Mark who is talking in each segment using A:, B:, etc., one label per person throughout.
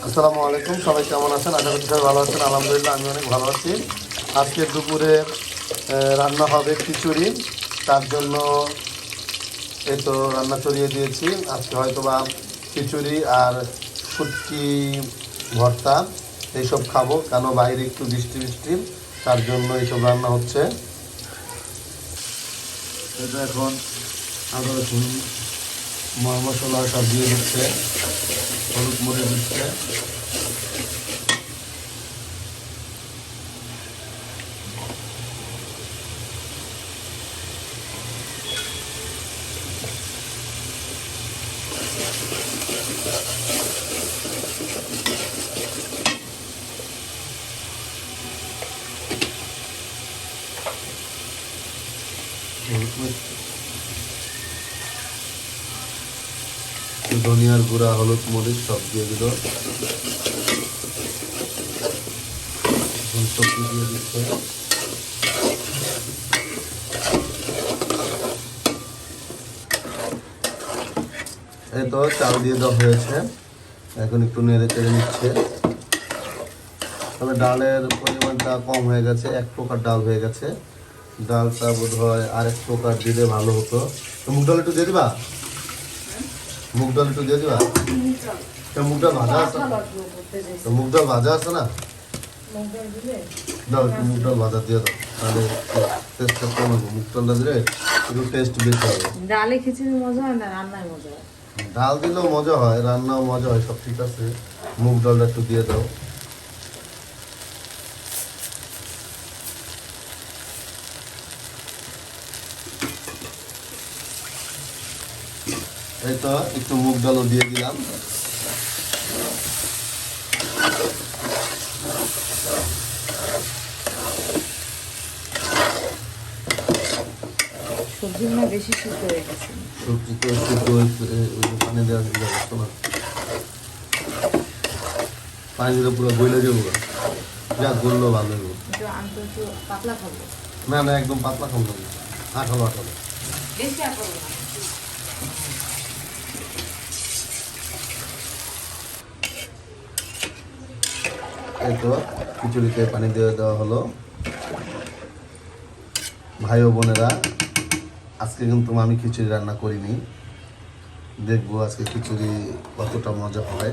A: আসসালামু আলাইকুম, সবাই কেমন আছেন? আশা করছি সবাই ভালো আছেন। আলহামদুলিল্লাহ আমি অনেক ভালো আছি। আজকে দুপুরে রান্না হবে খিচুড়ি। তার জন্য এই তো রান্না চড়িয়ে দিয়েছি। আজকে হয়তো বা খিচুড়ি আর শুটকি ভর্তা এইসব খাবো, কেন বাইরে একটু বৃষ্টি বৃষ্টি, তার জন্য এইসব রান্না হচ্ছে। এটা এখন আদা রসুন মশলা সব দিয়ে দিচ্ছে, হলুদ মরিচ দিচ্ছে। ধনিয়ার গুঁড়া, হলুদ মরিচ সব দিয়ে দিল। সবজি দিয়ে দিচ্ছে। এই তো চাল দিয়ে দেওয়া হয়েছে, এখন একটু নেড়ে চেড়ে নিচ্ছে। তবে ডালের পরিমাণটা কম হয়ে গেছে, এক প্রকার ডাল হয়ে গেছে। ডালটা বোধ হয় আরেক প্রকার দিলে ভালো হতো। তো মুগ ডাল একটু দিয়ে দিবা, মুগ ডাল একটু দিয়ে দিবা। মুগ ডাল ভাজা আছে, তো মুগ ডাল ভাজা আছে না, দাও একটু মুগ ডাল ভাজা দিয়ে দাও, তাহলে টেস্টটা কম হবে। মুগ ডালটা দিলে একটু টেস্ট বেশি হবে।
B: ডালে খিচুড়ি মজা হয় না, রান্নায় মজা হয়।
A: ডাল দিলেও মজা হয়, রান্নাও মজা হয়, সব ঠিক আছে। মুগ ডালটা একটু দিয়ে দাও। এই তো একটু মুগ ডালও দিয়ে দিলাম।
B: সবজিগুলো বেশি সিদ্ধ হয়ে গেছে।
A: সবজি তো সিদ্ধ পানি দেওয়া যাচ্ছে না, পানি দিলে পুরো গলে যাবো। যা গললো ভালো হইব।
B: একটু পাতলা খাবো
A: না না, একদম পাতলা খাবো না, আঠালো আঠালো।
B: বেশি আঠালো না।
A: এই তো খিচুড়িতে পানি দিয়ে দেওয়া হলো। ভাই ও বোনেরা, আজকে কিন্তু আমি খিচুড়ি রান্না করিনি, দেখবো আজকে খিচুড়ি কতটা মজা হয়।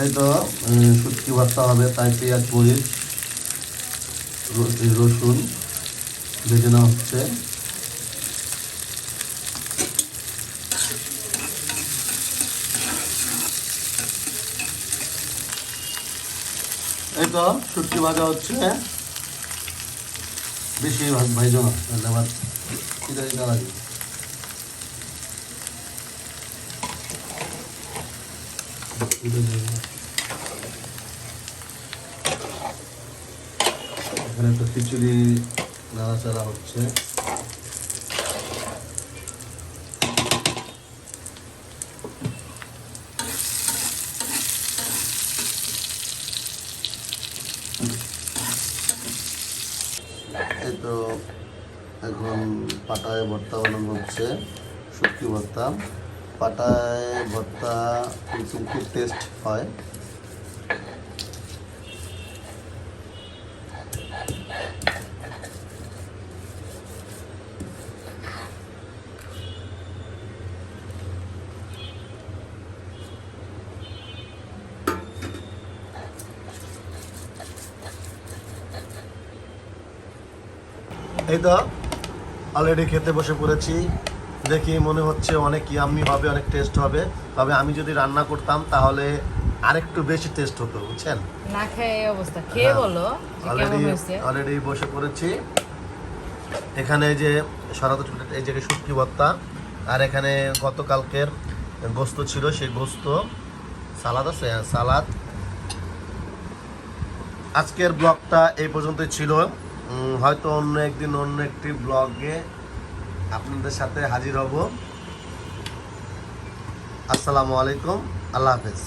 A: এই তো শুটকি ভর্তা হবে, তাই পেঁয়াজ মরিচ রসুন ভেজে নেওয়া হচ্ছে। এই তো শুটকি ভাজা হচ্ছে, বেশি ভাইজো না, তাহলে আবার খিদা খিদা লাগে। এখানে তো খিচুড়ি নাড়াচাড়া হচ্ছে। এই তো এখন পাটায় ভর্তা বানানো হচ্ছে, শুটকি ভর্তা। পাটায় ভর্তা কিন্তু খুব টেস্ট হয়। এই তো অলরেডি খেতে বসে পড়েছি। দেখি মনে হচ্ছে অনেক ইয়াম্মি হবে, অনেক টেস্ট হবে। তবে আমি যদি রান্না করতাম তাহলে আরেকটু বেশি টেস্ট হতো, বুঝছেন।
B: না খেয়ে এই অবস্থা, খেয়ে বলো যে কেমন হয়েছে।
A: অলরেডি বসে পড়েছি। এখানে যে এই যে শুটকি ভর্তা, আর এখানে গতকালকের গোস্ত ছিল, সেই গোস্ত, সালাদ আছে, সালাদ। আজকের ব্লগটা এই পর্যন্তই ছিল। হয়তো অন্য একদিন অন্য একটি ব্লগে আপনাদের সাথে হাজির হব। আসসালামু আলাইকুম, আল্লাহ হাফেজ।